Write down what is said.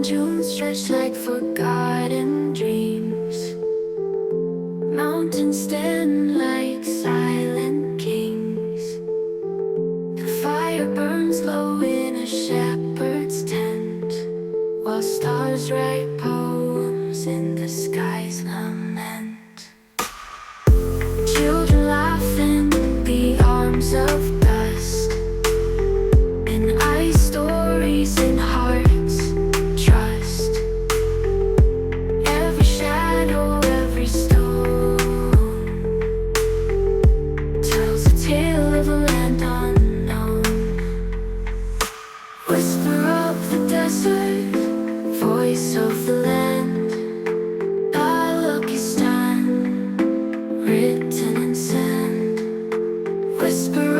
dunes stretch like forgotten dreams. Mountains stand like silent kings. The fire burns low in a shepherd's tent, while stars write poems in the sky's lament. Children laugh in the arms of dust, and ice stories in hearts trust. Every shadow, every stone tells a tale of a land unknown. Whisper of the desert, voice of the land, Balochistan, written in sand. Whisper